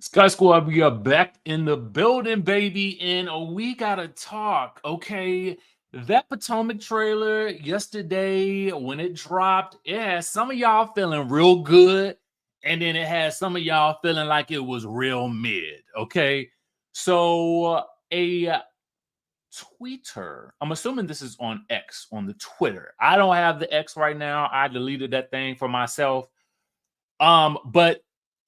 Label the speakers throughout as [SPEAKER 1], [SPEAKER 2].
[SPEAKER 1] Sky Squad, we are back in the building, baby, and we gotta talk, okay? That Potomac trailer yesterday when it dropped, it had some of y'all feeling real good, and then it had some of y'all feeling like it was real mid, okay? So, a tweeter, I'm assuming this is on X, on the Twitter. I don't have the X right now. I deleted that thing for myself. But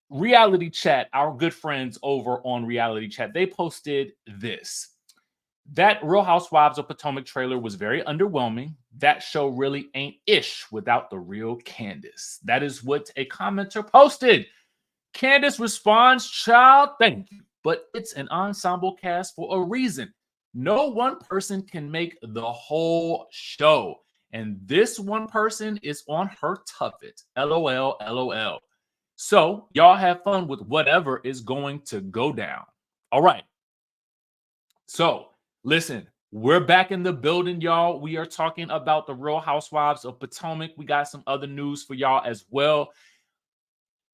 [SPEAKER 1] Reality Chat, our good friends over on Reality Chat, they posted this. That Real Housewives of Potomac trailer was very underwhelming. That show really ain't ish without the real Candice. That is what a commenter posted. Candice responds, child, thank you, but it's an ensemble cast for a reason. No one person can make the whole show. And this one person is on her tuffet. LOL, LOL. So y'all have fun with whatever is going to go down. All right. So listen, we're back in the building, y'all. We are talking about the Real Housewives of Potomac. We got some other news for y'all as well.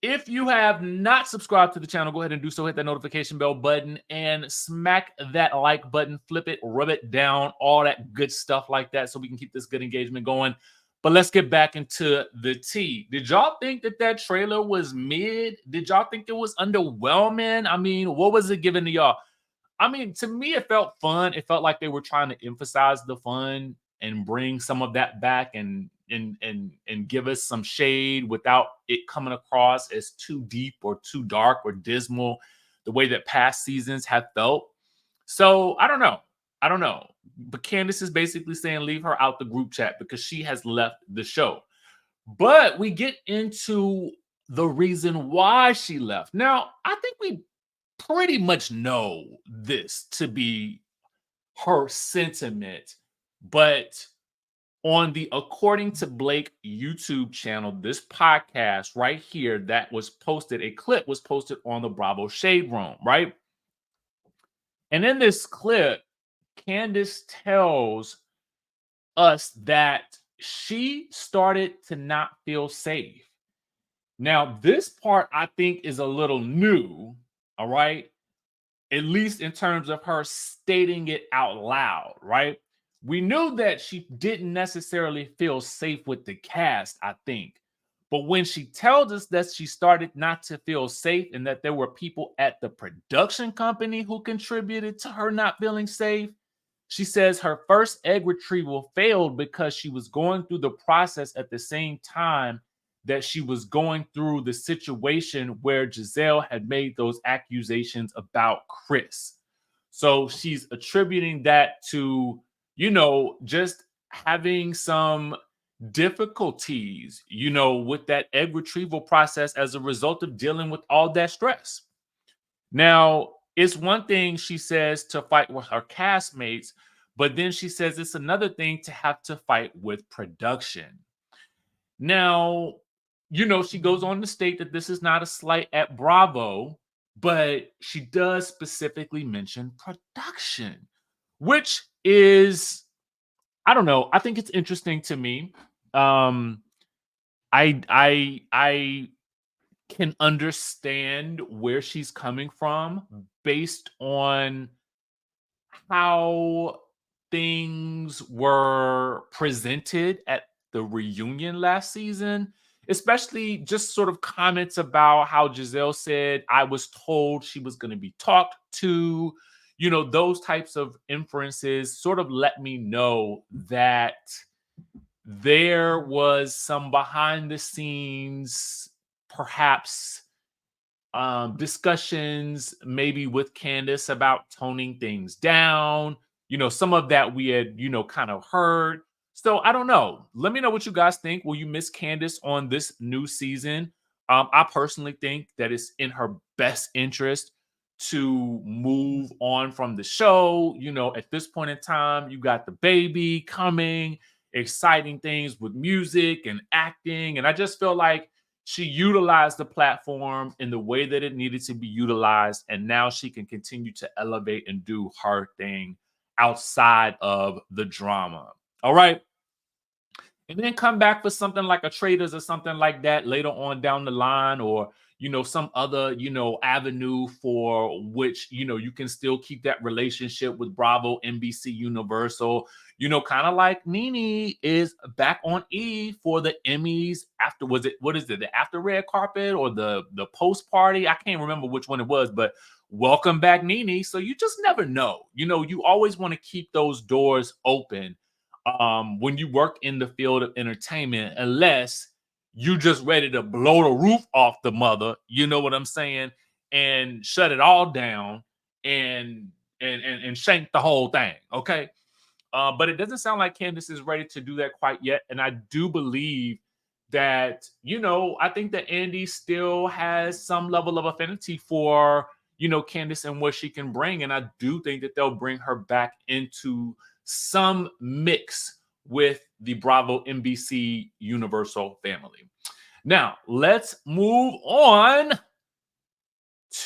[SPEAKER 1] If you have not subscribed to the channel, go ahead and do so. Hit that notification bell button and smack that like button, flip it, rub it down, all that good stuff like that so we can keep this good engagement going. But let's get back into the tea. Did y'all think that that trailer was mid? Did y'all think it was underwhelming? I mean, what was it giving to y'all? I mean, to me, it felt fun. It felt like they were trying to emphasize the fun and bring some of that back and give us some shade without it coming across as too deep or too dark or dismal, the way that past seasons have felt. So I don't know. I don't know. But Candice is basically saying leave her out the group chat because she has left the show. But we get into the reason why she left. Now, I think we pretty much know this to be her sentiment, but on the According to Blake YouTube channel, this podcast right here that was posted, a clip was posted on the Bravo Shade Room, right? And in this clip, Candice tells us that she started to not feel safe. Now, this part I think is a little new, all right? At least in terms of her stating it out loud, right? We knew that she didn't necessarily feel safe with the cast, I think. But when she tells us that she started not to feel safe and that there were people at the production company who contributed to her not feeling safe, she says her first egg retrieval failed because she was going through the process at the same time that she was going through the situation where Giselle had made those accusations about Chris. So she's attributing that to, just having some difficulties, with that egg retrieval process as a result of dealing with all that stress. Now, it's one thing she says to fight with her castmates, but then she says it's another thing to have to fight with production. Now, she goes on to state that this is not a slight at Bravo, but she does specifically mention production, which is, I don't know, I think it's interesting to me. I can understand where she's coming from based on how things were presented at the reunion last season, especially just sort of comments about how Giselle said, I was told she was going to be talked to. Those types of inferences sort of let me know that there was some behind the scenes, perhaps discussions maybe with Candice about toning things down. Some of that we had, kind of heard. So I don't know. Let me know what you guys think. Will you miss Candice on this new season? I personally think that it's in her best interest to move on from the show. At this point in time, you got the baby coming, exciting things with music and acting. And I just feel like she utilized the platform in the way that it needed to be utilized. And now she can continue to elevate and do her thing outside of the drama. All right. And then come back for something like a Traders or something like that later on down the line, or, some other, avenue for which, you can still keep that relationship with Bravo, NBC, Universal, kind of like Nene is back on E for the Emmys after, what is it, the after red carpet or the post party? I can't remember which one it was, but welcome back, Nene. So you just never know. You always want to keep those doors open when you work in the field of entertainment, unless you just ready to blow the roof off the mother, you know what I'm saying, and shut it all down and and shank the whole thing. Okay. But it doesn't sound like Candice is ready to do that quite yet. And I do believe that, I think that Andy still has some level of affinity for, Candice and what she can bring. And I do think that they'll bring her back into some mix with the Bravo NBC Universal family. Now, let's move on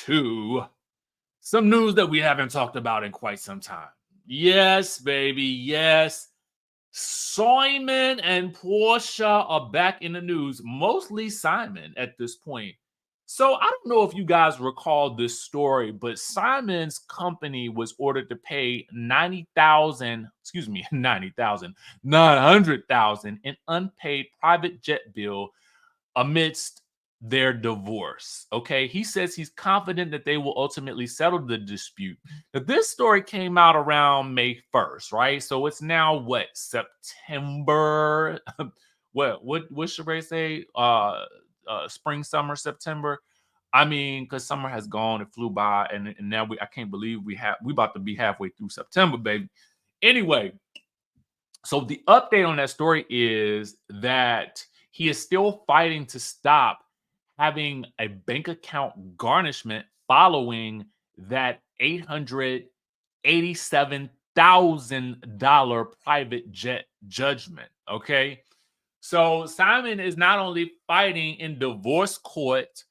[SPEAKER 1] to some news that we haven't talked about in quite some time. Yes, baby. Yes. Simon and Porsha are back in the news, mostly Simon at this point. So I don't know if you guys recall this story, but Simon's company was ordered to pay 90,000, excuse me, 90,000, 900,000 in unpaid private jet bill amidst their divorce. Okay. He says he's confident that they will ultimately settle the dispute. Now, this story came out around May 1st, right? So it's now what, September? what should I say? Spring, summer, September. I mean, because summer has gone, it flew by, and now I can't believe we about to be halfway through September, baby. Anyway, so the update on that story is that he is still fighting to stop having a bank account garnishment following that $887,000 private jet judgment. Okay. So Simon is not only fighting in divorce court,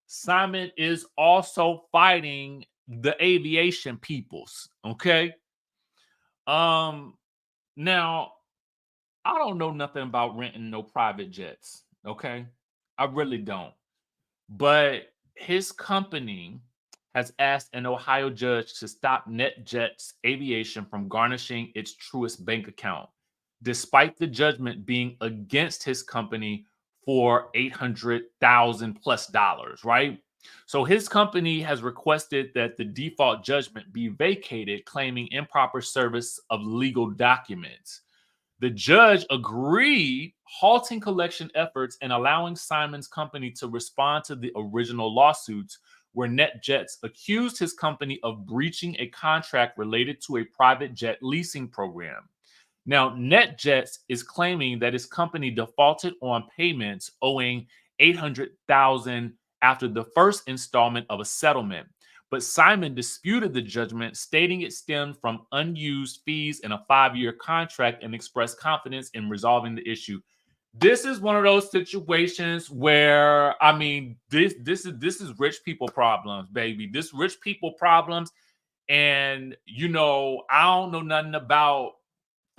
[SPEAKER 1] Simon is also fighting the aviation peoples. Okay. Now, I don't know nothing about renting no private jets. Okay. I really don't. But his company has asked an Ohio judge to stop NetJets Aviation from garnishing its Truist bank account, despite the judgment being against his company for $800,000 plus dollars, right? So his company has requested that the default judgment be vacated, claiming improper service of legal documents. The judge agreed, halting collection efforts and allowing Simon's company to respond to the original lawsuits, where NetJets accused his company of breaching a contract related to a private jet leasing program. Now, NetJets is claiming that his company defaulted on payments, owing $800,000 after the first installment of a settlement. But Simon disputed the judgment, stating it stemmed from unused fees in a 5-year contract, and expressed confidence in resolving the issue. This is one of those situations where, I mean, this is rich people problems, baby. This rich people problems. And I don't know nothing about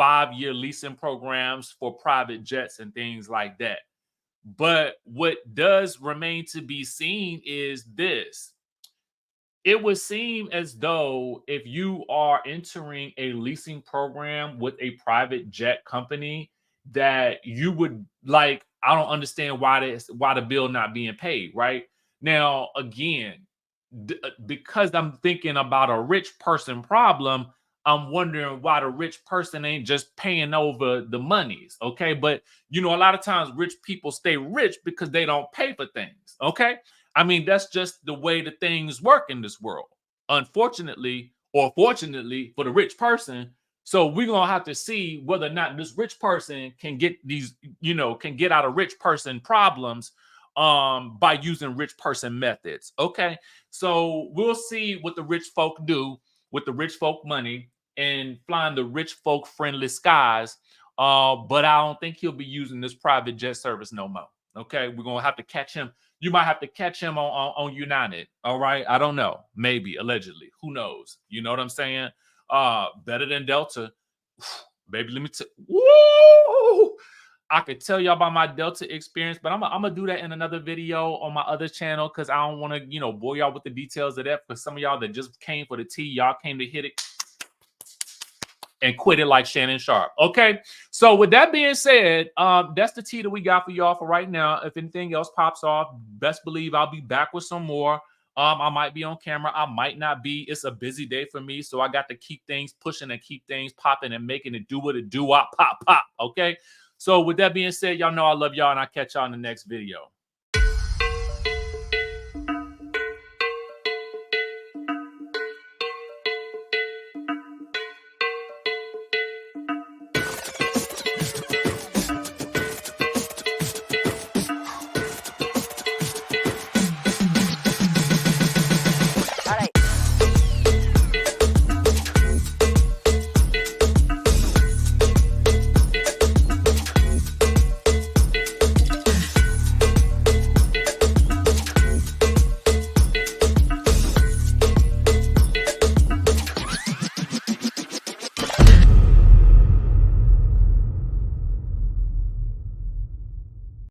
[SPEAKER 1] 5-year leasing programs for private jets and things like that. But what does remain to be seen is this. It would seem as though if you are entering a leasing program with a private jet company, that you would, like, I don't understand why the bill not being paid, right? Now, again, because I'm thinking about a rich person problem, I'm wondering why the rich person ain't just paying over the monies, okay? But a lot of times rich people stay rich because they don't pay for things, okay? I mean, that's just the way the things work in this world. Unfortunately, or fortunately for the rich person. So we're gonna have to see whether or not this rich person can get these, can get out of rich person problems by using rich person methods. Okay. So we'll see what the rich folk do with the rich folk money and flying the rich folk friendly skies. But I don't think he'll be using this private jet service no more. Okay, we're gonna have to catch him. You might have to catch him on United. All right, I don't know. Maybe, allegedly. Who knows? You know what I'm saying? Better than Delta. Baby, let me tell. Woo! I could tell y'all about my Delta experience, but I'm gonna do that in another video on my other channel because I don't want to, bore y'all with the details of that. For some of y'all that just came for the tea, y'all came to hit it and quit it like Shannon Sharp. Okay. So with that being said, that's the tea that we got for y'all for right now. If anything else pops off, best believe I'll be back with some more. I might be on camera. I might not be. It's a busy day for me. So I got to keep things pushing and keep things popping and making it do what it do. Pop. Okay. So with that being said, y'all know I love y'all and I'll catch y'all in the next video.